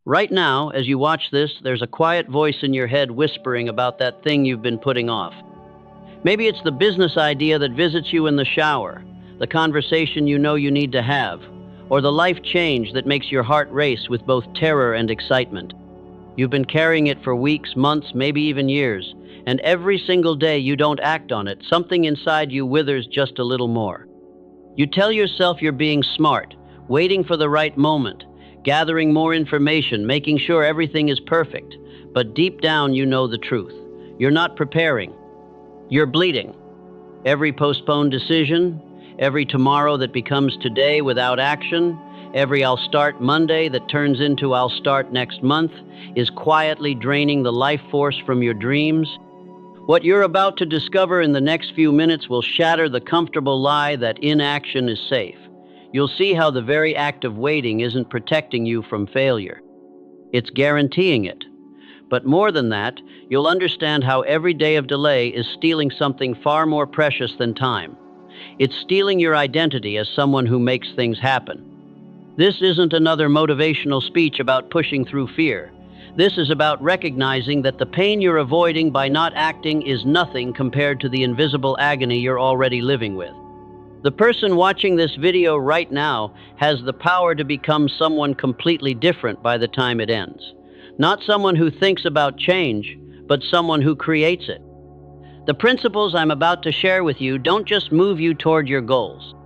Right now, as you watch this, there's a quiet voice in your head whispering about that thing you've been putting off. Maybe it's the business idea that visits you in the shower, the conversation you know you need to have, or the life change that makes your heart race with both terror and excitement. You've been carrying it for weeks, months, maybe even years, and every single day you don't act on it, something inside you withers just a little more. You tell yourself you're being smart, waiting for the right moment, gathering more information, making sure everything is perfect, but deep down you know the truth. You're not preparing. You're bleeding. Every postponed decision, every tomorrow that becomes today without action, every I'll start Monday that turns into I'll start next month, is quietly draining the life force from your dreams. What you're about to discover in the next few minutes will shatter the comfortable lie that inaction is safe. You'll see how the very act of waiting isn't protecting you from failure. It's guaranteeing it. But more than that, you'll understand how every day of delay is stealing something far more precious than time. It's stealing your identity as someone who makes things happen. This isn't another motivational speech about pushing through fear. This is about recognizing that the pain you're avoiding by not acting is nothing compared to the invisible agony you're already living with. The person watching this video right now has the power to become someone completely different by the time it ends. Not someone who thinks about change, but someone who creates it. The principles I'm about to share with you don't just move you toward your goals.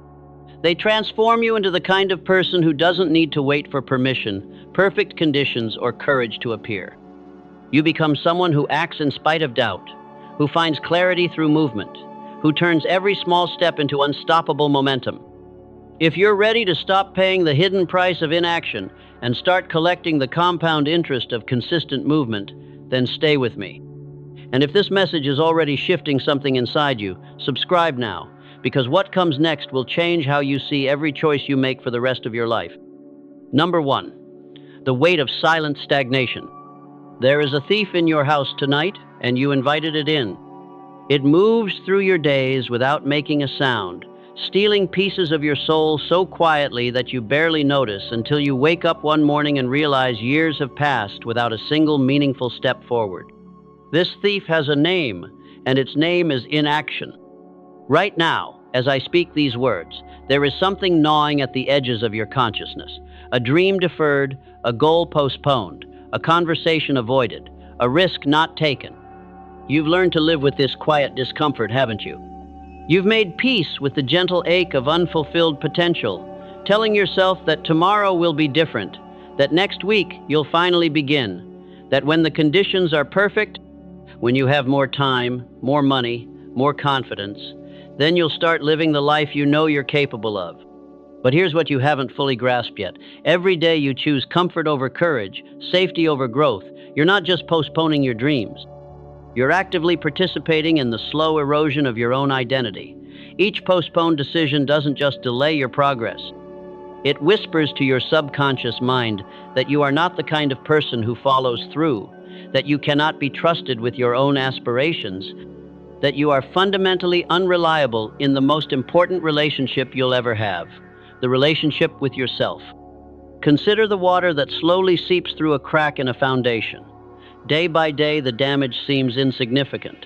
They transform you into the kind of person who doesn't need to wait for permission, perfect conditions, or courage to appear. You become someone who acts in spite of doubt, who finds clarity through movement, who turns every small step into unstoppable momentum. If you're ready to stop paying the hidden price of inaction and start collecting the compound interest of consistent movement, then stay with me. And if this message is already shifting something inside you, subscribe now, because what comes next will change how you see every choice you make for the rest of your life. Number 1, the weight of silent stagnation. There is a thief in your house tonight, and you invited it in. It moves through your days without making a sound, stealing pieces of your soul so quietly that you barely notice until you wake up one morning and realize years have passed without a single meaningful step forward. This thief has a name, and its name is inaction. Right now, as I speak these words, there is something gnawing at the edges of your consciousness. A dream deferred, a goal postponed, a conversation avoided, a risk not taken. You've learned to live with this quiet discomfort, haven't you? You've made peace with the gentle ache of unfulfilled potential, telling yourself that tomorrow will be different, that next week you'll finally begin, that when the conditions are perfect, when you have more time, more money, more confidence, then you'll start living the life you know you're capable of. But here's what you haven't fully grasped yet. Every day you choose comfort over courage, safety over growth. You're not just postponing your dreams. You're actively participating in the slow erosion of your own identity. Each postponed decision doesn't just delay your progress. It whispers to your subconscious mind that you are not the kind of person who follows through, that you cannot be trusted with your own aspirations, that you are fundamentally unreliable in the most important relationship you'll ever have, the relationship with yourself. Consider the water that slowly seeps through a crack in a foundation. Day by day, the damage seems insignificant.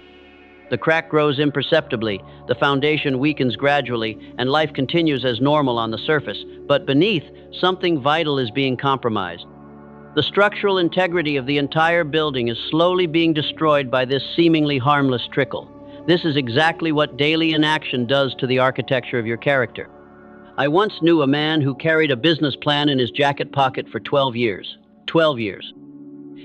The crack grows imperceptibly, the foundation weakens gradually, and life continues as normal on the surface. But beneath, something vital is being compromised. The structural integrity of the entire building is slowly being destroyed by this seemingly harmless trickle. This is exactly what daily inaction does to the architecture of your character. I once knew a man who carried a business plan in his jacket pocket for 12 years. 12 years.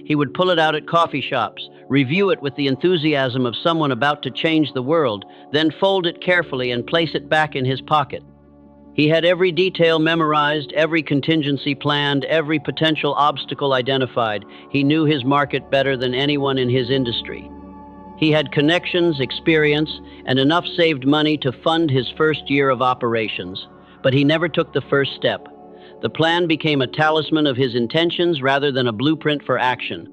He would pull it out at coffee shops, review it with the enthusiasm of someone about to change the world, then fold it carefully and place it back in his pocket. He had every detail memorized, every contingency planned, every potential obstacle identified. He knew his market better than anyone in his industry. He had connections, experience, and enough saved money to fund his first year of operations, but he never took the first step. The plan became a talisman of his intentions rather than a blueprint for action.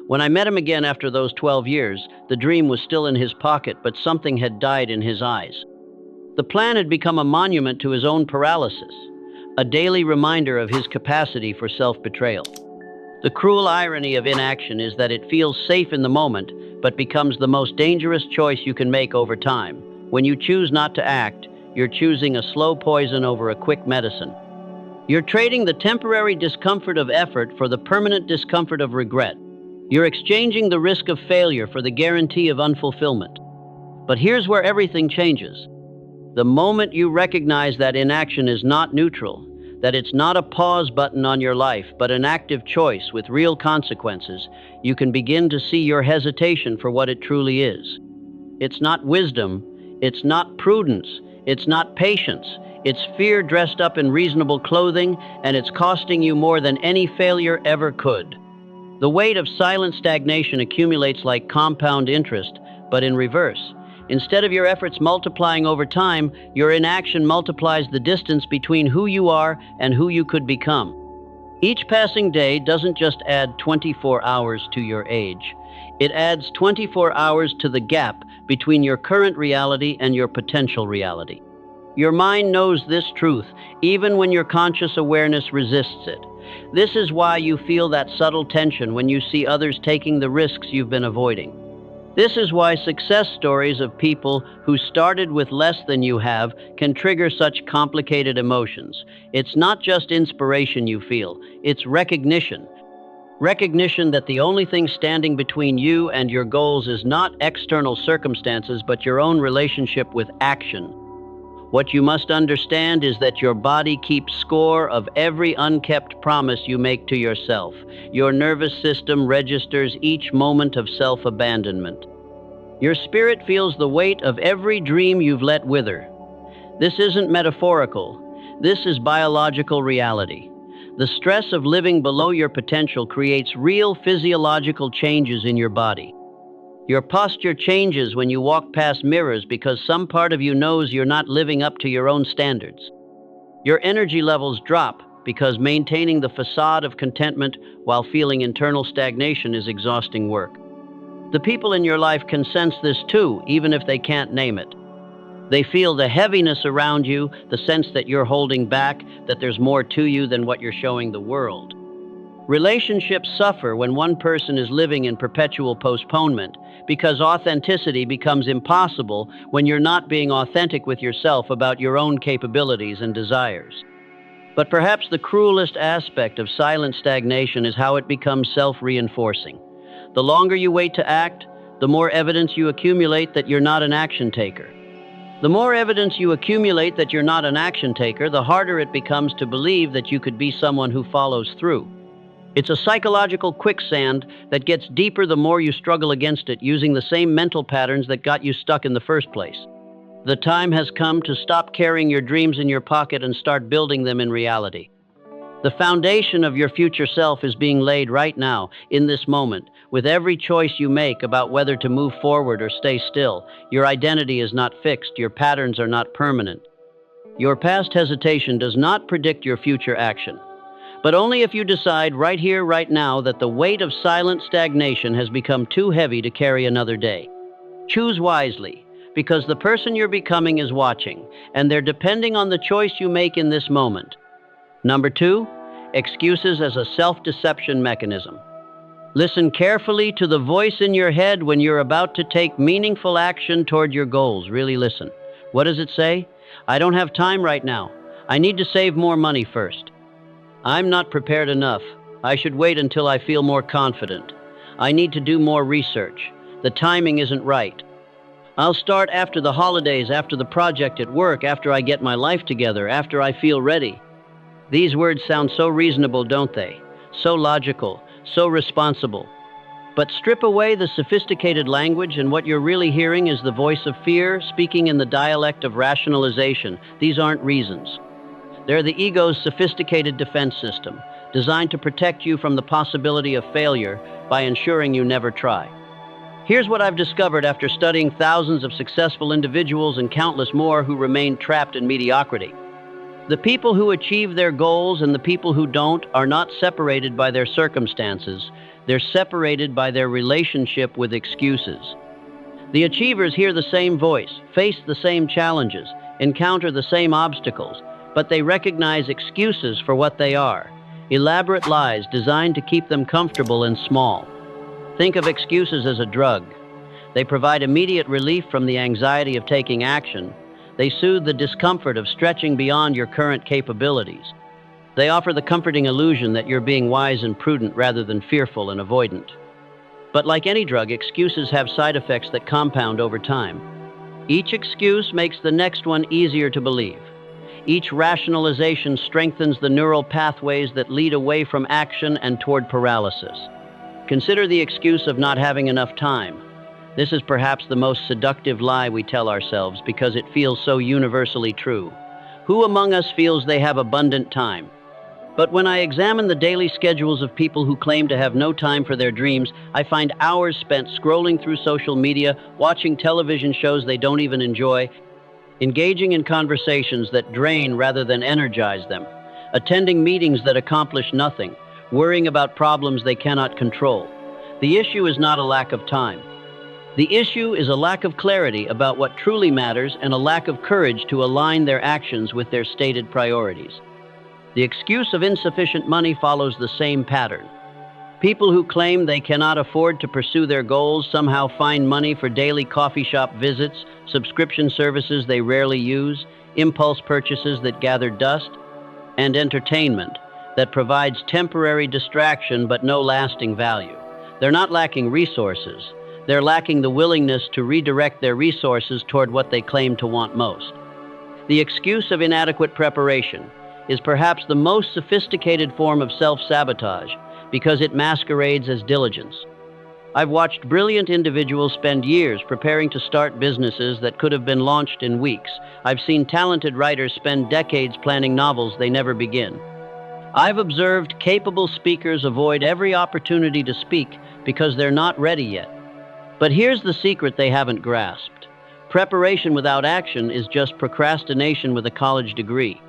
When I met him again after those 12 years, the dream was still in his pocket, but something had died in his eyes. The plan had become a monument to his own paralysis, a daily reminder of his capacity for self-betrayal. The cruel irony of inaction is that it feels safe in the moment, but becomes the most dangerous choice you can make over time. When you choose not to act, you're choosing a slow poison over a quick medicine. You're trading the temporary discomfort of effort for the permanent discomfort of regret. You're exchanging the risk of failure for the guarantee of unfulfillment. But here's where everything changes. The moment you recognize that inaction is not neutral, that it's not a pause button on your life, but an active choice with real consequences, you can begin to see your hesitation for what it truly is. It's not wisdom, it's not prudence, it's not patience, it's fear dressed up in reasonable clothing, and it's costing you more than any failure ever could. The weight of silent stagnation accumulates like compound interest, but in reverse. Instead of your efforts multiplying over time, your inaction multiplies the distance between who you are and who you could become. Each passing day doesn't just add 24 hours to your age. It adds 24 hours to the gap between your current reality and your potential reality. Your mind knows this truth, even when your conscious awareness resists it. This is why you feel that subtle tension when you see others taking the risks you've been avoiding. This is why success stories of people who started with less than you have can trigger such complicated emotions. It's not just inspiration you feel, it's recognition. Recognition that the only thing standing between you and your goals is not external circumstances, but your own relationship with action. What you must understand is that your body keeps score of every unkept promise you make to yourself. Your nervous system registers each moment of self-abandonment. Your spirit feels the weight of every dream you've let wither. This isn't metaphorical. This is biological reality. The stress of living below your potential creates real physiological changes in your body. Your posture changes when you walk past mirrors because some part of you knows you're not living up to your own standards. Your energy levels drop because maintaining the facade of contentment while feeling internal stagnation is exhausting work. The people in your life can sense this too, even if they can't name it. They feel the heaviness around you, the sense that you're holding back, that there's more to you than what you're showing the world. Relationships suffer when one person is living in perpetual postponement, because authenticity becomes impossible when you're not being authentic with yourself about your own capabilities and desires. But perhaps the cruelest aspect of silent stagnation is how it becomes self-reinforcing. The longer you wait to act, the more evidence you accumulate that you're not an action taker. The more evidence you accumulate that you're not an action taker, the harder it becomes to believe that you could be someone who follows through. It's a psychological quicksand that gets deeper the more you struggle against it, using the same mental patterns that got you stuck in the first place. The time has come to stop carrying your dreams in your pocket and start building them in reality. The foundation of your future self is being laid right now, in this moment. With every choice you make about whether to move forward or stay still, your identity is not fixed, your patterns are not permanent. Your past hesitation does not predict your future action. But only if you decide right here, right now, that the weight of silent stagnation has become too heavy to carry another day. Choose wisely, because the person you're becoming is watching, and they're depending on the choice you make in this moment. Number 2, excuses as a self-deception mechanism. Listen carefully to the voice in your head when you're about to take meaningful action toward your goals. Really listen. What does it say? I don't have time right now. I need to save more money first. I'm not prepared enough. I should wait until I feel more confident. I need to do more research. The timing isn't right. I'll start after the holidays, after the project at work, after I get my life together, after I feel ready. These words sound so reasonable, don't they? So logical, so responsible. But strip away the sophisticated language, and what you're really hearing is the voice of fear speaking in the dialect of rationalization. These aren't reasons. They're the ego's sophisticated defense system, designed to protect you from the possibility of failure by ensuring you never try. Here's what I've discovered after studying thousands of successful individuals and countless more who remain trapped in mediocrity. The people who achieve their goals and the people who don't are not separated by their circumstances. They're separated by their relationship with excuses. The achievers hear the same voice, face the same challenges, encounter the same obstacles, but they recognize excuses for what they are. elaborate lies designed to keep them comfortable and small. Think of excuses as a drug. They provide immediate relief from the anxiety of taking action. They soothe the discomfort of stretching beyond your current capabilities. They offer the comforting illusion that you're being wise and prudent rather than fearful and avoidant. But like any drug, excuses have side effects that compound over time. Each excuse makes the next one easier to believe. Each rationalization strengthens the neural pathways that lead away from action and toward paralysis. Consider the excuse of not having enough time. This is perhaps the most seductive lie we tell ourselves because it feels so universally true. Who among us feels they have abundant time? But when I examine the daily schedules of people who claim to have no time for their dreams, I find hours spent scrolling through social media, watching television shows they don't even enjoy, engaging in conversations that drain rather than energize them, attending meetings that accomplish nothing, worrying about problems they cannot control. The issue is not a lack of time. The issue is a lack of clarity about what truly matters and a lack of courage to align their actions with their stated priorities. The excuse of insufficient money follows the same pattern. People who claim they cannot afford to pursue their goals somehow find money for daily coffee shop visits, subscription services they rarely use, impulse purchases that gather dust, and entertainment that provides temporary distraction but no lasting value. They're not lacking resources. They're lacking the willingness to redirect their resources toward what they claim to want most. The excuse of inadequate preparation is perhaps the most sophisticated form of self-sabotage because it masquerades as diligence. I've watched brilliant individuals spend years preparing to start businesses that could have been launched in weeks. I've seen talented writers spend decades planning novels they never begin. I've observed capable speakers avoid every opportunity to speak because they're not ready yet. But here's the secret they haven't grasped. Preparation without action is just procrastination with a college degree.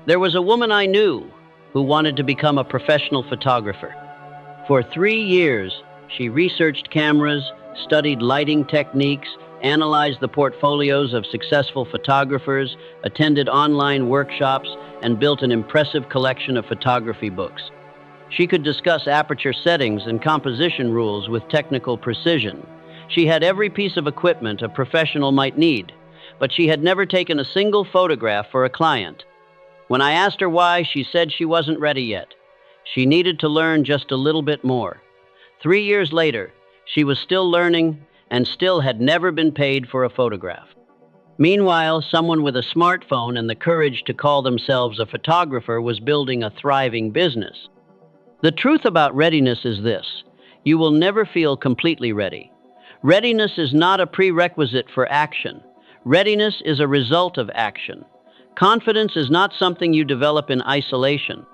There was a woman I knew who wanted to become a professional photographer. For 3 years, she researched cameras, studied lighting techniques, analyzed the portfolios of successful photographers, attended online workshops, and built an impressive collection of photography books. She could discuss aperture settings and composition rules with technical precision. She had every piece of equipment a professional might need, but she had never taken a single photograph for a client. When I asked her why, she said she wasn't ready yet. She needed to learn just a little bit more. 3 years later, she was still learning and still had never been paid for a photograph. Meanwhile, someone with a smartphone and the courage to call themselves a photographer was building a thriving business. The truth about readiness is this: you will never feel completely ready. Readiness is not a prerequisite for action. Readiness is a result of action. Confidence is not something you develop in isolation.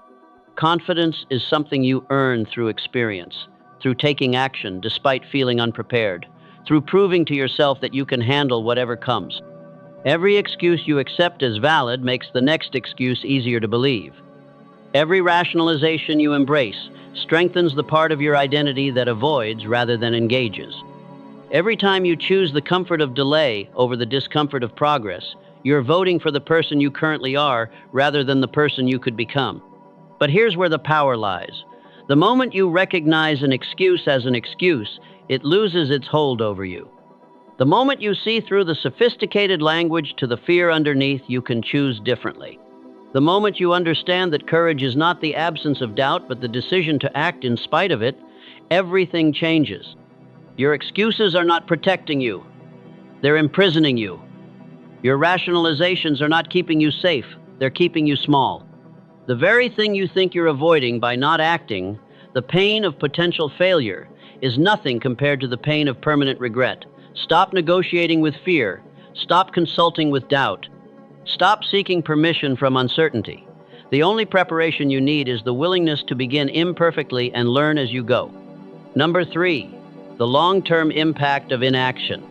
Confidence is something you earn through experience, through taking action despite feeling unprepared, through proving to yourself that you can handle whatever comes. Every excuse you accept as valid makes the next excuse easier to believe. Every rationalization you embrace strengthens the part of your identity that avoids rather than engages. Every time you choose the comfort of delay over the discomfort of progress, you're voting for the person you currently are rather than the person you could become. But here's where the power lies. The moment you recognize an excuse as an excuse, it loses its hold over you. The moment you see through the sophisticated language to the fear underneath, you can choose differently. The moment you understand that courage is not the absence of doubt, but the decision to act in spite of it, everything changes. Your excuses are not protecting you. They're imprisoning you. Your rationalizations are not keeping you safe. They're keeping you small. The very thing you think you're avoiding by not acting, the pain of potential failure, is nothing compared to the pain of permanent regret. Stop negotiating with fear. Stop consulting with doubt. Stop seeking permission from uncertainty. The only preparation you need is the willingness to begin imperfectly and learn as you go. Number 3, the long-term impact of inaction.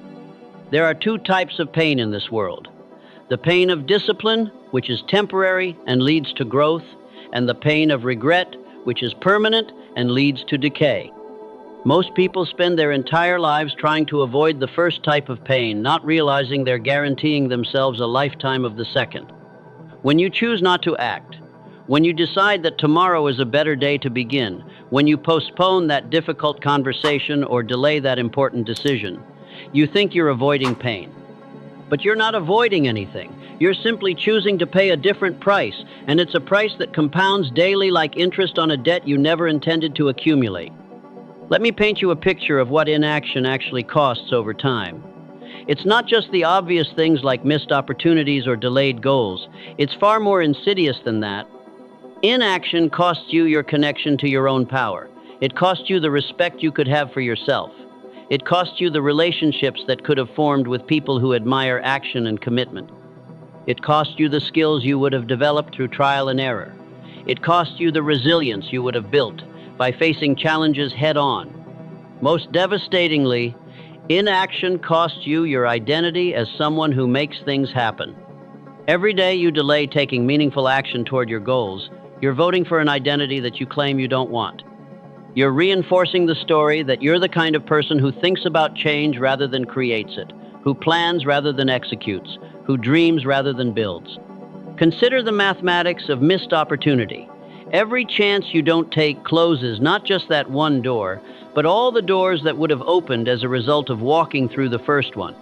There are 2 types of pain in this world. The pain of discipline, which is temporary and leads to growth, and the pain of regret, which is permanent and leads to decay. Most people spend their entire lives trying to avoid the first type of pain, not realizing they're guaranteeing themselves a lifetime of the second. When you choose not to act, When you decide that tomorrow is a better day to begin, when you postpone that difficult conversation or delay that important decision, you think you're avoiding pain. But you're not avoiding anything. You're simply choosing to pay a different price, and it's a price that compounds daily like interest on a debt you never intended to accumulate. Let me paint you a picture of what inaction actually costs over time. It's not just the obvious things like missed opportunities or delayed goals. It's far more insidious than that. Inaction costs you your connection to your own power. It costs you the respect you could have for yourself. It costs you the relationships that could have formed with people who admire action and commitment. It costs you the skills you would have developed through trial and error. It costs you the resilience you would have built by facing challenges head-on. Most devastatingly, inaction costs you your identity as someone who makes things happen. Every day you delay taking meaningful action toward your goals, you're voting for an identity that you claim you don't want. You're reinforcing the story that you're the kind of person who thinks about change rather than creates it, who plans rather than executes, who dreams rather than builds. Consider the mathematics of missed opportunity. Every chance you don't take closes not just that one door, but all the doors that would have opened as a result of walking through the first one.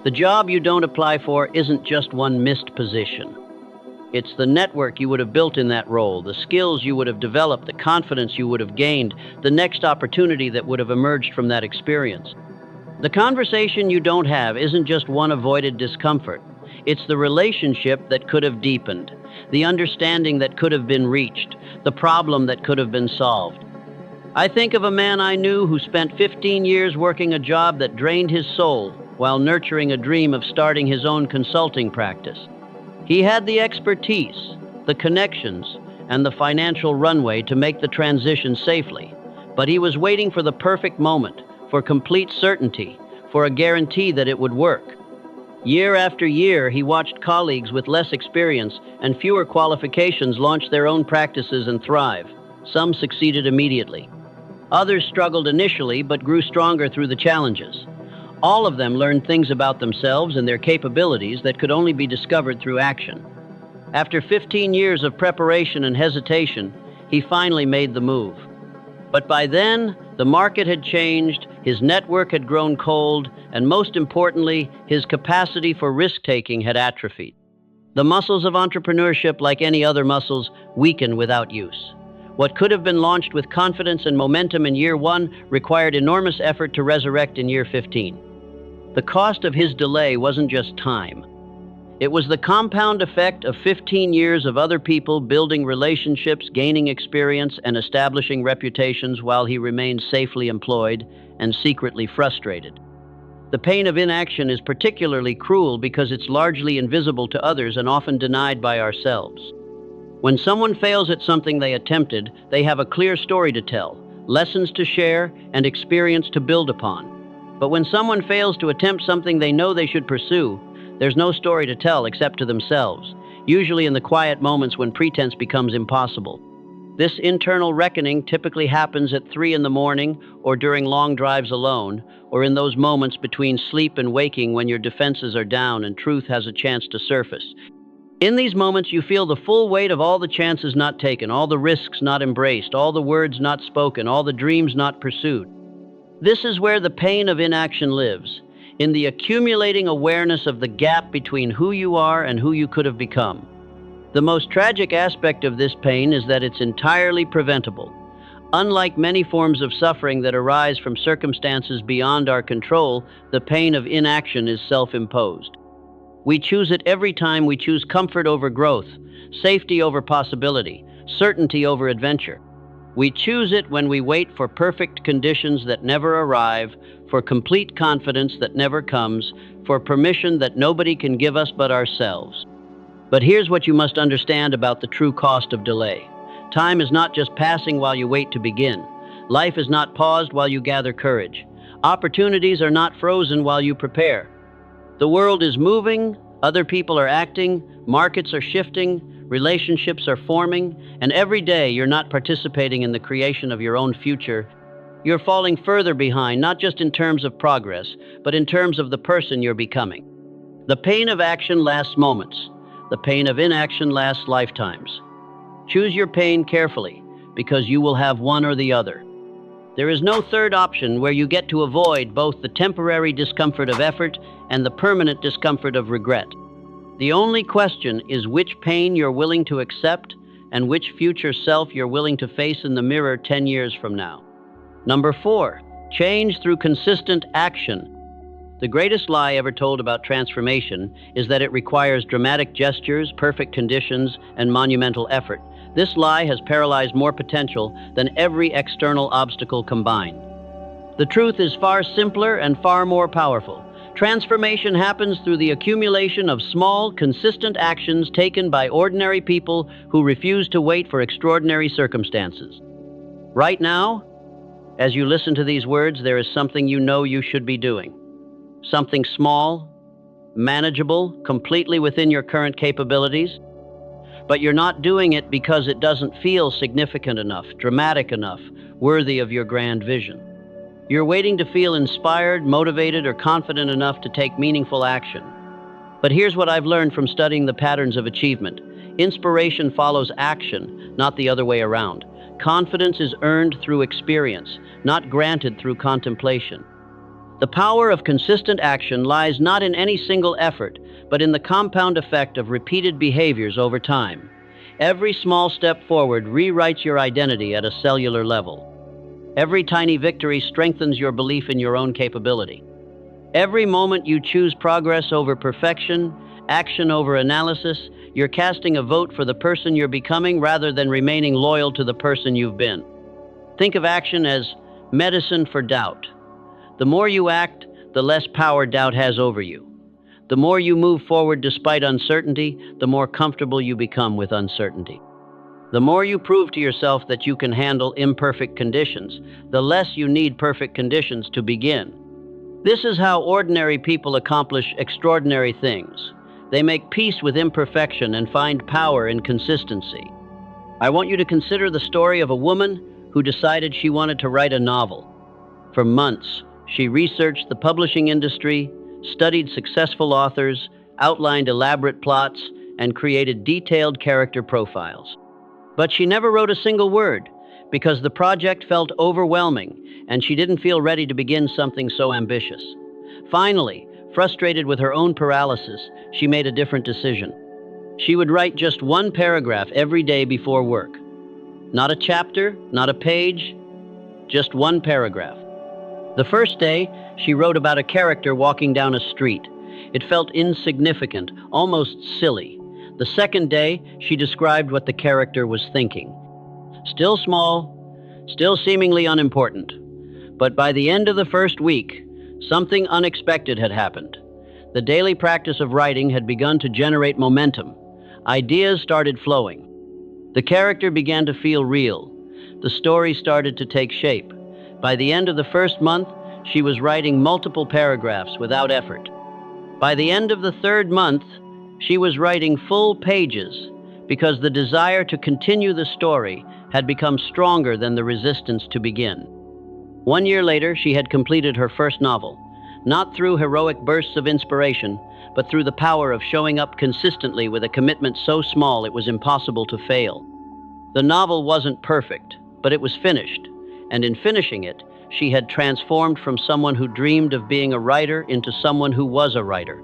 The job you don't apply for isn't just one missed position. It's the network you would have built in that role, the skills you would have developed, the confidence you would have gained, the next opportunity that would have emerged from that experience. The conversation you don't have isn't just one avoided discomfort. It's the relationship that could have deepened, the understanding that could have been reached, the problem that could have been solved. I think of a man I knew who spent 15 years working a job that drained his soul while nurturing a dream of starting his own consulting practice. He had the expertise, the connections, and the financial runway to make the transition safely, but he was waiting for the perfect moment, for complete certainty, for a guarantee that it would work. Year after year, he watched colleagues with less experience and fewer qualifications launch their own practices and thrive. Some succeeded immediately. Others struggled initially but grew stronger through the challenges. All of them learned things about themselves and their capabilities that could only be discovered through action. After 15 years of preparation and hesitation, he finally made the move. But by then, the market had changed, his network had grown cold, and most importantly, his capacity for risk-taking had atrophied. The muscles of entrepreneurship, like any other muscles, weaken without use. What could have been launched with confidence and momentum in year 1 required enormous effort to resurrect in year 15. The cost of his delay wasn't just time. It was the compound effect of 15 years of other people building relationships, gaining experience, and establishing reputations while he remained safely employed and secretly frustrated. The pain of inaction is particularly cruel because it's largely invisible to others and often denied by ourselves. When someone fails at something they attempted, they have a clear story to tell, lessons to share, and experience to build upon. But when someone fails to attempt something they know they should pursue, there's no story to tell except to themselves, usually in the quiet moments when pretense becomes impossible. This internal reckoning typically happens at 3 in the morning or during long drives alone, or in those moments between sleep and waking when your defenses are down and truth has a chance to surface. In these moments, you feel the full weight of all the chances not taken, all the risks not embraced, all the words not spoken, all the dreams not pursued. This is where the pain of inaction lives, in the accumulating awareness of the gap between who you are and who you could have become. The most tragic aspect of this pain is that it's entirely preventable. Unlike many forms of suffering that arise from circumstances beyond our control, the pain of inaction is self-imposed. We choose it every time we choose comfort over growth, safety over possibility, certainty over adventure. We choose it when we wait for perfect conditions that never arrive, for complete confidence that never comes, for permission that nobody can give us but ourselves. But here's what you must understand about the true cost of delay. Time is not just passing while you wait to begin. Life is not paused while you gather courage. Opportunities are not frozen while you prepare. The world is moving, other people are acting, markets are shifting, relationships are forming, and every day you're not participating in the creation of your own future. You're falling further behind, not just in terms of progress, but in terms of the person you're becoming. The pain of action lasts moments. The pain of inaction lasts lifetimes. Choose your pain carefully, because you will have one or the other. There is no third option where you get to avoid both the temporary discomfort of effort and the permanent discomfort of regret. The only question is which pain you're willing to accept and which future self you're willing to face in the mirror 10 years from now. Number 4, change through consistent action. The greatest lie ever told about transformation is that it requires dramatic gestures, perfect conditions, and monumental effort. This lie has paralyzed more potential than every external obstacle combined. The truth is far simpler and far more powerful. Transformation happens through the accumulation of small, consistent actions taken by ordinary people who refuse to wait for extraordinary circumstances. Right now, as you listen to these words, there is something you know you should be doing. Something small, manageable, completely within your current capabilities, but you're not doing it because it doesn't feel significant enough, dramatic enough, worthy of your grand vision. You're waiting to feel inspired, motivated, or confident enough to take meaningful action. But here's what I've learned from studying the patterns of achievement. Inspiration follows action, not the other way around. Confidence is earned through experience, not granted through contemplation. The power of consistent action lies not in any single effort, but in the compound effect of repeated behaviors over time. Every small step forward rewrites your identity at a cellular level. Every tiny victory strengthens your belief in your own capability. Every moment you choose progress over perfection, action over analysis, you're casting a vote for the person you're becoming rather than remaining loyal to the person you've been. Think of action as medicine for doubt. The more you act, the less power doubt has over you. The more you move forward despite uncertainty, the more comfortable you become with uncertainty. The more you prove to yourself that you can handle imperfect conditions, the less you need perfect conditions to begin. This is how ordinary people accomplish extraordinary things. They make peace with imperfection and find power in consistency. I want you to consider the story of a woman who decided she wanted to write a novel. For months, she researched the publishing industry, studied successful authors, outlined elaborate plots, and created detailed character profiles. But she never wrote a single word because the project felt overwhelming and she didn't feel ready to begin something so ambitious. Finally, frustrated with her own paralysis, she made a different decision. She would write just one paragraph every day before work. Not a chapter, not a page, just one paragraph. The first day, she wrote about a character walking down a street. It felt insignificant, almost silly. The second day, she described what the character was thinking. Still small, still seemingly unimportant. But by the end of the first week, something unexpected had happened. The daily practice of writing had begun to generate momentum. Ideas started flowing. The character began to feel real. The story started to take shape. By the end of the first month, she was writing multiple paragraphs without effort. By the end of the third month, she was writing full pages because the desire to continue the story had become stronger than the resistance to begin. 1 year later, she had completed her first novel, not through heroic bursts of inspiration, but through the power of showing up consistently with a commitment so small it was impossible to fail. The novel wasn't perfect, but it was finished, and in finishing it, she had transformed from someone who dreamed of being a writer into someone who was a writer.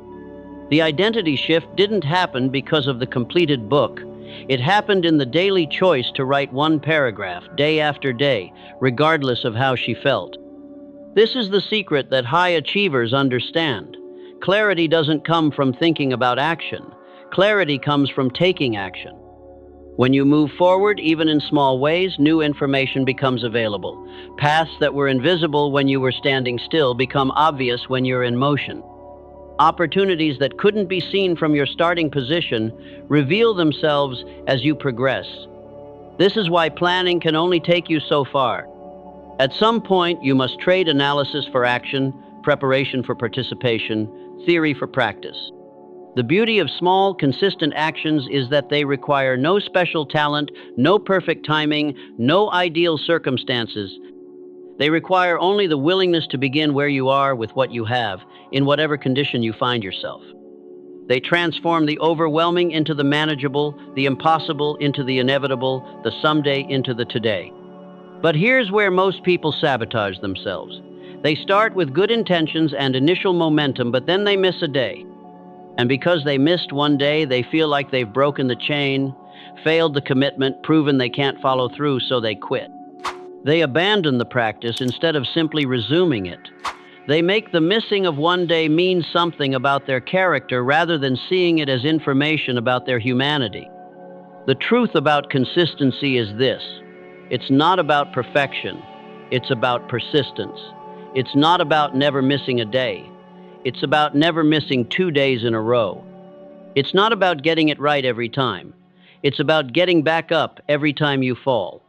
The identity shift didn't happen because of the completed book. It happened in the daily choice to write one paragraph, day after day, regardless of how she felt. This is the secret that high achievers understand. Clarity doesn't come from thinking about action. Clarity comes from taking action. When you move forward, even in small ways, new information becomes available. Paths that were invisible when you were standing still become obvious when you're in motion. Opportunities that couldn't be seen from your starting position reveal themselves as you progress. This is why planning can only take you so far. At some point, you must trade analysis for action, preparation for participation, theory for practice. The beauty of small, consistent actions is that they require no special talent, no perfect timing, no ideal circumstances. They require only the willingness to begin where you are with what you have, in whatever condition you find yourself. They transform the overwhelming into the manageable, the impossible into the inevitable, the someday into the today. But here's where most people sabotage themselves. They start with good intentions and initial momentum, but then they miss a day. And because they missed one day, they feel like they've broken the chain, failed the commitment, proven they can't follow through, so they quit. They abandon the practice instead of simply resuming it. They make the missing of one day mean something about their character rather than seeing it as information about their humanity. The truth about consistency is this: it's not about perfection, it's about persistence. It's not about never missing a day. It's about never missing 2 days in a row. It's not about getting it right every time. It's about getting back up every time you fall.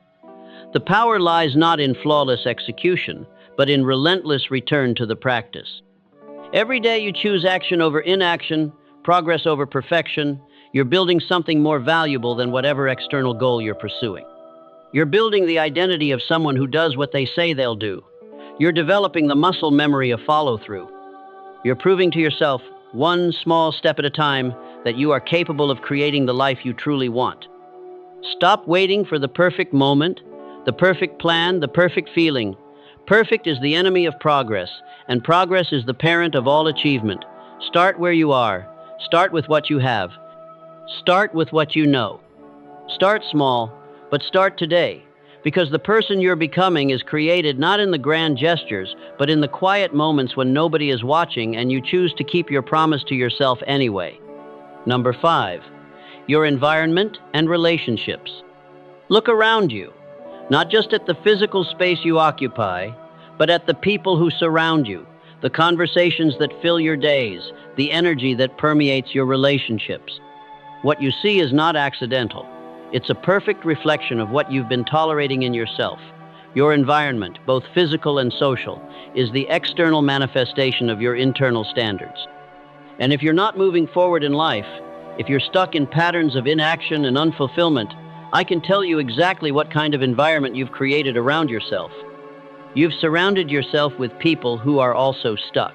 The power lies not in flawless execution, but in relentless return to the practice. Every day you choose action over inaction, progress over perfection, you're building something more valuable than whatever external goal you're pursuing. You're building the identity of someone who does what they say they'll do. You're developing the muscle memory of follow-through. You're proving to yourself, one small step at a time, that you are capable of creating the life you truly want. Stop waiting for the perfect moment, the perfect plan, the perfect feeling. Perfect is the enemy of progress, and progress is the parent of all achievement. Start where you are. Start with what you have. Start with what you know. Start small, but start today, because the person you're becoming is created not in the grand gestures, but in the quiet moments when nobody is watching and you choose to keep your promise to yourself anyway. Number 5, your environment and relationships. Look around you, not just at the physical space you occupy, but at the people who surround you, the conversations that fill your days, the energy that permeates your relationships. What you see is not accidental. It's a perfect reflection of what you've been tolerating in yourself. Your environment, both physical and social, is the external manifestation of your internal standards. And if you're not moving forward in life, if you're stuck in patterns of inaction and unfulfillment, I can tell you exactly what kind of environment you've created around yourself. You've surrounded yourself with people who are also stuck.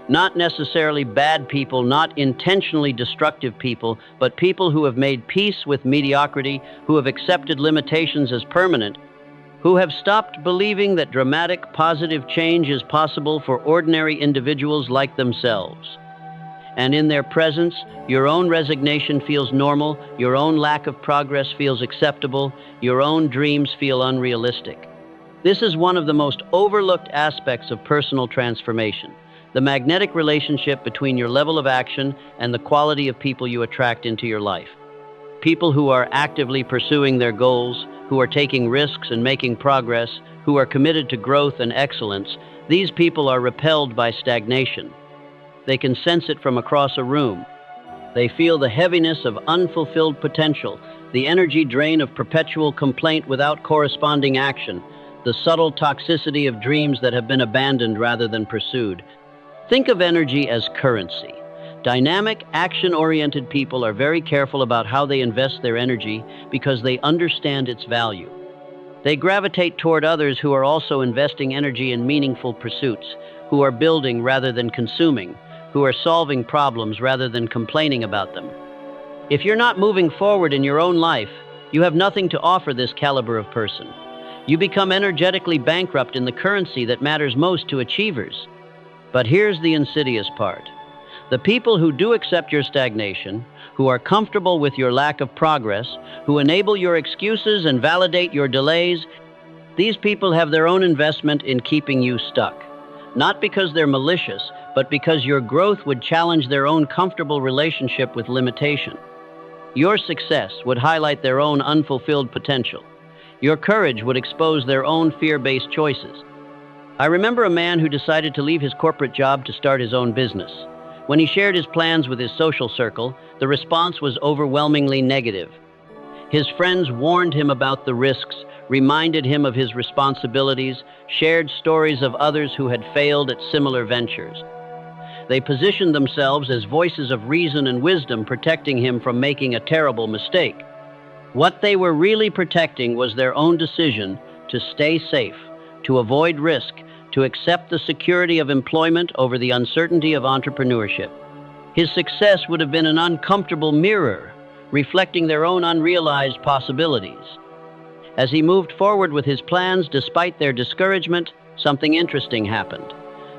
Not necessarily bad people, not intentionally destructive people, but people who have made peace with mediocrity, who have accepted limitations as permanent, who have stopped believing that dramatic, positive change is possible for ordinary individuals like themselves. And in their presence, your own resignation feels normal, your own lack of progress feels acceptable, your own dreams feel unrealistic. This is one of the most overlooked aspects of personal transformation, the magnetic relationship between your level of action and the quality of people you attract into your life. People who are actively pursuing their goals, who are taking risks and making progress, who are committed to growth and excellence, these people are repelled by stagnation. They can sense it from across a room. They feel the heaviness of unfulfilled potential, the energy drain of perpetual complaint without corresponding action, the subtle toxicity of dreams that have been abandoned rather than pursued. Think of energy as currency. Dynamic, action-oriented people are very careful about how they invest their energy because they understand its value. They gravitate toward others who are also investing energy in meaningful pursuits, who are building rather than consuming, who are solving problems rather than complaining about them. If you're not moving forward in your own life, you have nothing to offer this caliber of person. You become energetically bankrupt in the currency that matters most to achievers. But here's the insidious part. The people who do accept your stagnation, who are comfortable with your lack of progress, who enable your excuses and validate your delays, these people have their own investment in keeping you stuck. Not because they're malicious, but because your growth would challenge their own comfortable relationship with limitation. Your success would highlight their own unfulfilled potential. Your courage would expose their own fear-based choices. I remember a man who decided to leave his corporate job to start his own business. When he shared his plans with his social circle, the response was overwhelmingly negative. His friends warned him about the risks, reminded him of his responsibilities, shared stories of others who had failed at similar ventures. They positioned themselves as voices of reason and wisdom, protecting him from making a terrible mistake. What they were really protecting was their own decision to stay safe, to avoid risk, to accept the security of employment over the uncertainty of entrepreneurship. His success would have been an uncomfortable mirror, reflecting their own unrealized possibilities. As he moved forward with his plans despite their discouragement, something interesting happened.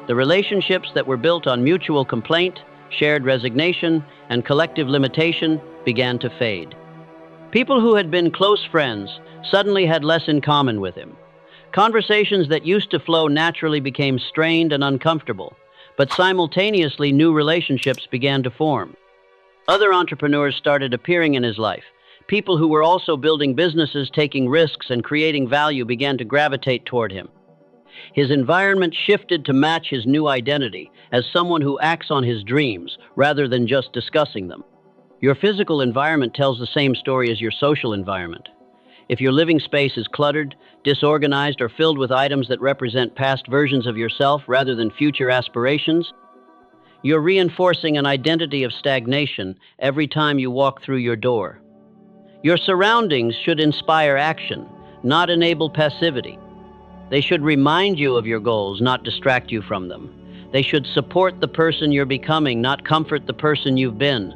The relationships that were built on mutual complaint, shared resignation, and collective limitation began to fade. People who had been close friends suddenly had less in common with him. Conversations that used to flow naturally became strained and uncomfortable, but simultaneously new relationships began to form. Other entrepreneurs started appearing in his life. People who were also building businesses, taking risks, and creating value began to gravitate toward him. His environment shifted to match his new identity as someone who acts on his dreams rather than just discussing them. Your physical environment tells the same story as your social environment. If your living space is cluttered, disorganized, or filled with items that represent past versions of yourself rather than future aspirations, you're reinforcing an identity of stagnation every time you walk through your door. Your surroundings should inspire action, not enable passivity. They should remind you of your goals, not distract you from them. They should support the person you're becoming, not comfort the person you've been.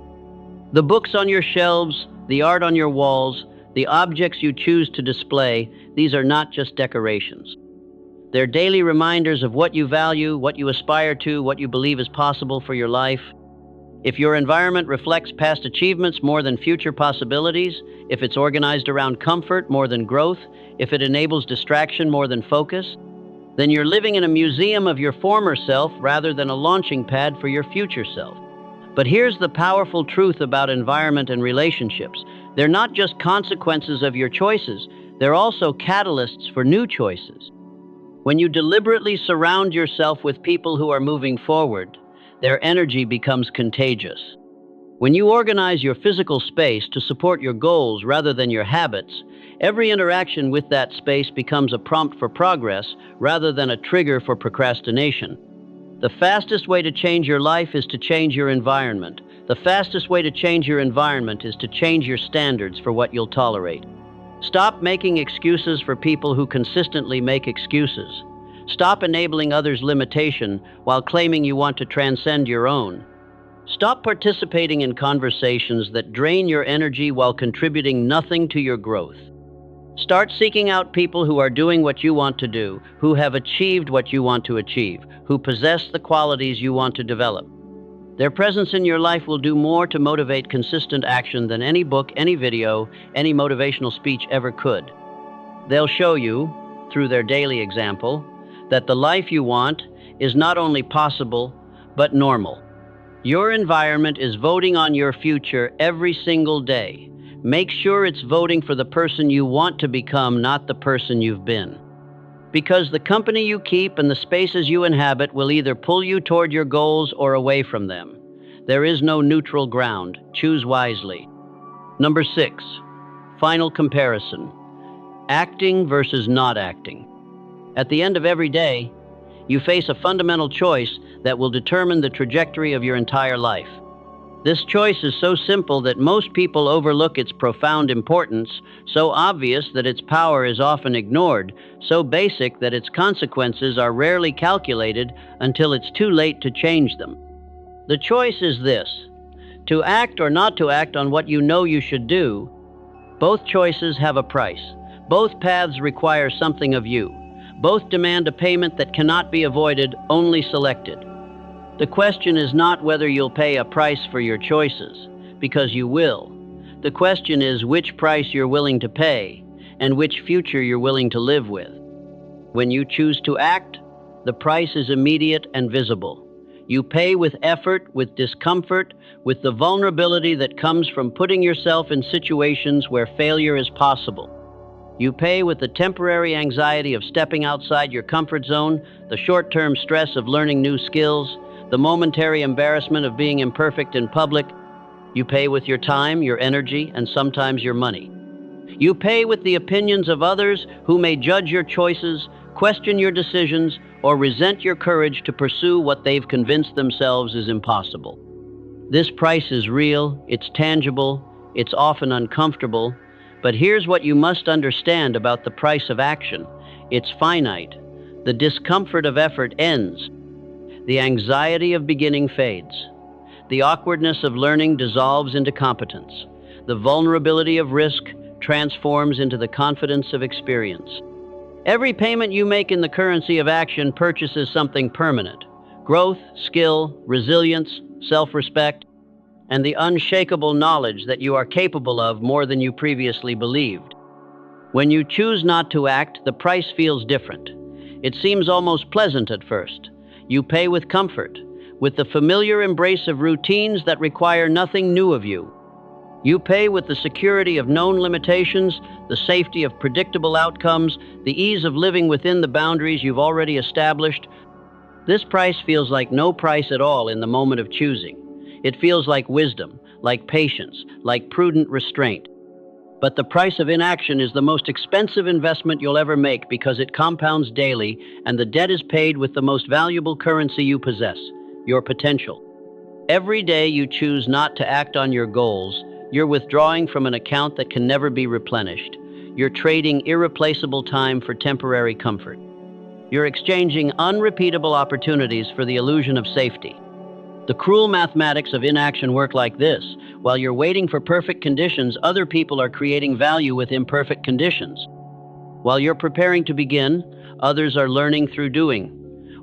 The books on your shelves, the art on your walls, the objects you choose to display, these are not just decorations. They're daily reminders of what you value, what you aspire to, what you believe is possible for your life. If your environment reflects past achievements more than future possibilities, if it's organized around comfort more than growth, if it enables distraction more than focus, then you're living in a museum of your former self rather than a launching pad for your future self. But here's the powerful truth about environment and relationships. They're not just consequences of your choices, they're also catalysts for new choices. When you deliberately surround yourself with people who are moving forward, their energy becomes contagious. When you organize your physical space to support your goals rather than your habits, every interaction with that space becomes a prompt for progress rather than a trigger for procrastination. The fastest way to change your life is to change your environment. The fastest way to change your environment is to change your standards for what you'll tolerate. Stop making excuses for people who consistently make excuses. Stop enabling others' limitation while claiming you want to transcend your own. Stop participating in conversations that drain your energy while contributing nothing to your growth. Start seeking out people who are doing what you want to do, who have achieved what you want to achieve, who possess the qualities you want to develop. Their presence in your life will do more to motivate consistent action than any book, any video, any motivational speech ever could. They'll show you, through their daily example, that the life you want is not only possible, but normal. Your environment is voting on your future every single day. Make sure it's voting for the person you want to become, not the person you've been. Because the company you keep and the spaces you inhabit will either pull you toward your goals or away from them. There is no neutral ground. Choose wisely. Number 6, final comparison. Acting versus not acting. At the end of every day, you face a fundamental choice that will determine the trajectory of your entire life. This choice is so simple that most people overlook its profound importance, so obvious that its power is often ignored, so basic that its consequences are rarely calculated until it's too late to change them. The choice is this: to act or not to act on what you know you should do. Both choices have a price. Both paths require something of you. Both demand a payment that cannot be avoided, only selected. The question is not whether you'll pay a price for your choices, because you will. The question is which price you're willing to pay and which future you're willing to live with. When you choose to act, the price is immediate and visible. You pay with effort, with discomfort, with the vulnerability that comes from putting yourself in situations where failure is possible. You pay with the temporary anxiety of stepping outside your comfort zone, the short-term stress of learning new skills, the momentary embarrassment of being imperfect in public. You pay with your time, your energy, and sometimes your money. You pay with the opinions of others who may judge your choices, question your decisions, or resent your courage to pursue what they've convinced themselves is impossible. This price is real, it's tangible, it's often uncomfortable, but here's what you must understand about the price of action. It's finite. The discomfort of effort ends. The anxiety of beginning fades. The awkwardness of learning dissolves into competence. The vulnerability of risk transforms into the confidence of experience. Every payment you make in the currency of action purchases something permanent: growth, skill, resilience, self-respect, and the unshakable knowledge that you are capable of more than you previously believed. When you choose not to act, the price feels different. It seems almost pleasant at first. You pay with comfort, with the familiar embrace of routines that require nothing new of you. You pay with the security of known limitations, the safety of predictable outcomes, the ease of living within the boundaries you've already established. This price feels like no price at all in the moment of choosing. It feels like wisdom, like patience, like prudent restraint. But the price of inaction is the most expensive investment you'll ever make because it compounds daily, and the debt is paid with the most valuable currency you possess: your potential. Every day you choose not to act on your goals, you're withdrawing from an account that can never be replenished. You're trading irreplaceable time for temporary comfort. You're exchanging unrepeatable opportunities for the illusion of safety. The cruel mathematics of inaction work like this. While you're waiting for perfect conditions, other people are creating value with imperfect conditions. While you're preparing to begin, others are learning through doing.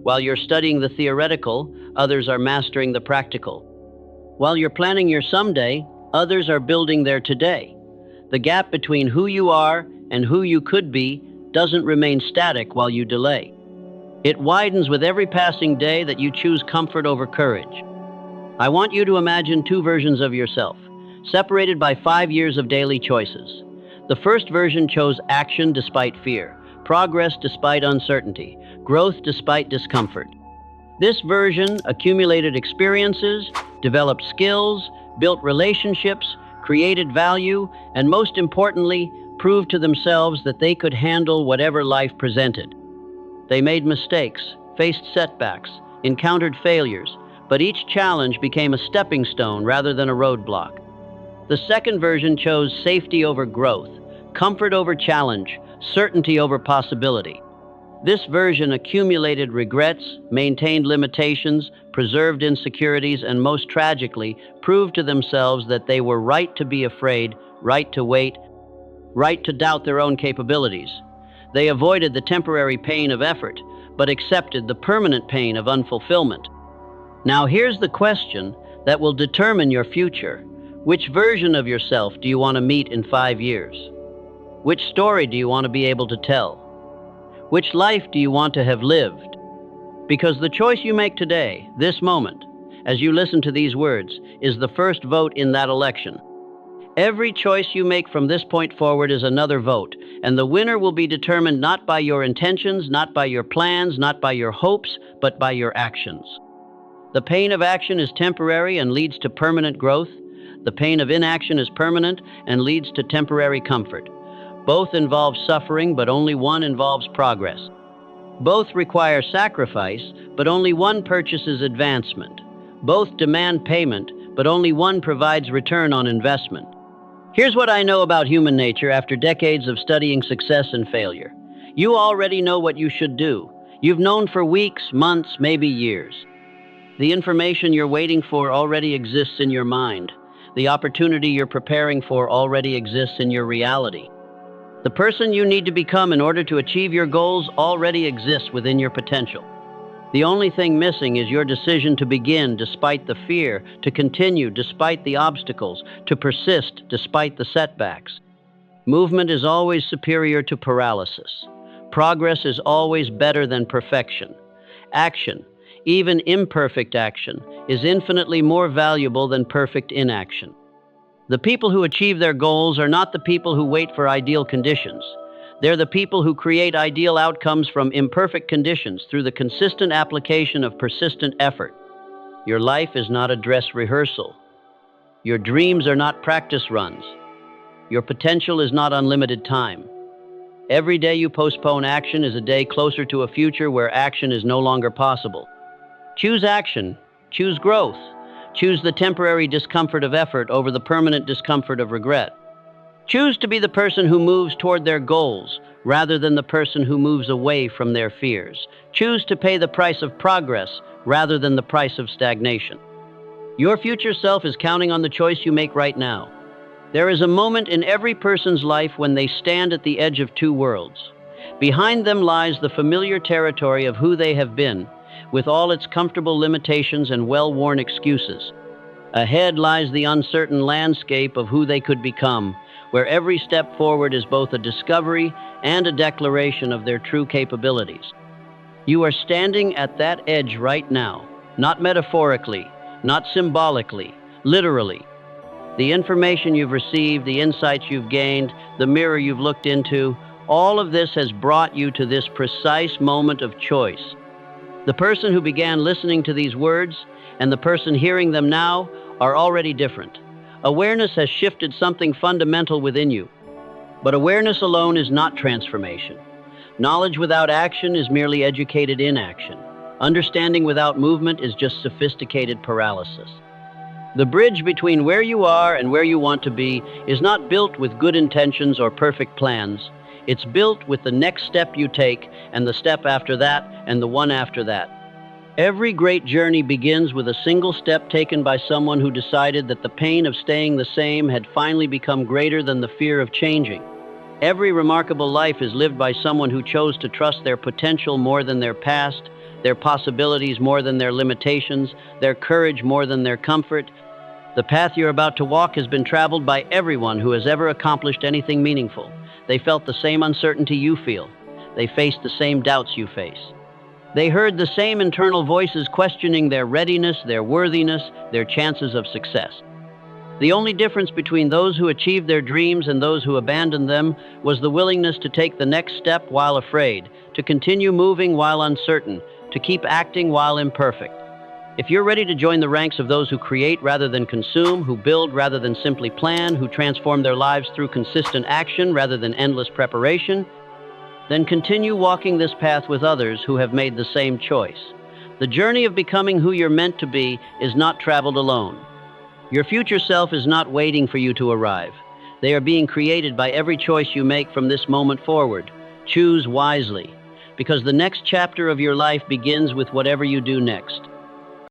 While you're studying the theoretical, others are mastering the practical. While you're planning your someday, others are building their today. The gap between who you are and who you could be doesn't remain static while you delay. It widens with every passing day that you choose comfort over courage. I want you to imagine two versions of yourself, separated by 5 years of daily choices. The first version chose action despite fear, progress despite uncertainty, growth despite discomfort. This version accumulated experiences, developed skills, built relationships, created value, and most importantly, proved to themselves that they could handle whatever life presented. They made mistakes, faced setbacks, encountered failures, but each challenge became a stepping stone rather than a roadblock. The second version chose safety over growth, comfort over challenge, certainty over possibility. This version accumulated regrets, maintained limitations, preserved insecurities, and most tragically, proved to themselves that they were right to be afraid, right to wait, right to doubt their own capabilities. They avoided the temporary pain of effort, but accepted the permanent pain of unfulfillment. Now here's the question that will determine your future. Which version of yourself do you want to meet in 5 years? Which story do you want to be able to tell? Which life do you want to have lived? Because the choice you make today, this moment, as you listen to these words, is the first vote in that election. Every choice you make from this point forward is another vote, and the winner will be determined not by your intentions, not by your plans, not by your hopes, but by your actions. The pain of action is temporary and leads to permanent growth. The pain of inaction is permanent and leads to temporary comfort. Both involve suffering, but only one involves progress. Both require sacrifice, but only one purchases advancement. Both demand payment, but only one provides return on investment. Here's what I know about human nature after decades of studying success and failure. You already know what you should do. You've known for weeks, months, maybe years. The information you're waiting for already exists in your mind. The opportunity you're preparing for already exists in your reality. The person you need to become in order to achieve your goals already exists within your potential. The only thing missing is your decision to begin despite the fear, to continue despite the obstacles, to persist despite the setbacks. Movement is always superior to paralysis. Progress is always better than perfection. Action, even imperfect action, is infinitely more valuable than perfect inaction. The people who achieve their goals are not the people who wait for ideal conditions. They're the people who create ideal outcomes from imperfect conditions through the consistent application of persistent effort. Your life is not a dress rehearsal. Your dreams are not practice runs. Your potential is not unlimited time. Every day you postpone action is a day closer to a future where action is no longer possible. Choose action. Choose growth. Choose the temporary discomfort of effort over the permanent discomfort of regret. Choose to be the person who moves toward their goals rather than the person who moves away from their fears. Choose to pay the price of progress rather than the price of stagnation. Your future self is counting on the choice you make right now. There is a moment in every person's life when they stand at the edge of two worlds. Behind them lies the familiar territory of who they have been, with all its comfortable limitations and well-worn excuses. Ahead lies the uncertain landscape of who they could become, where every step forward is both a discovery and a declaration of their true capabilities. You are standing at that edge right now, not metaphorically, not symbolically, literally. The information you've received, the insights you've gained, the mirror you've looked into, all of this has brought you to this precise moment of choice. The person who began listening to these words and the person hearing them now are already different. Awareness has shifted something fundamental within you. But awareness alone is not transformation. Knowledge without action is merely educated inaction. Understanding without movement is just sophisticated paralysis. The bridge between where you are and where you want to be is not built with good intentions or perfect plans. It's built with the next step you take, and the step after that, and the one after that. Every great journey begins with a single step taken by someone who decided that the pain of staying the same had finally become greater than the fear of changing. Every remarkable life is lived by someone who chose to trust their potential more than their past, their possibilities more than their limitations, their courage more than their comfort. The path you're about to walk has been traveled by everyone who has ever accomplished anything meaningful. They felt the same uncertainty you feel. They faced the same doubts you face. They heard the same internal voices questioning their readiness, their worthiness, their chances of success. The only difference between those who achieved their dreams and those who abandoned them was the willingness to take the next step while afraid, to continue moving while uncertain, to keep acting while imperfect. If you're ready to join the ranks of those who create rather than consume, who build rather than simply plan, who transform their lives through consistent action rather than endless preparation, then continue walking this path with others who have made the same choice. The journey of becoming who you're meant to be is not traveled alone. Your future self is not waiting for you to arrive. They are being created by every choice you make from this moment forward. Choose wisely, because the next chapter of your life begins with whatever you do next.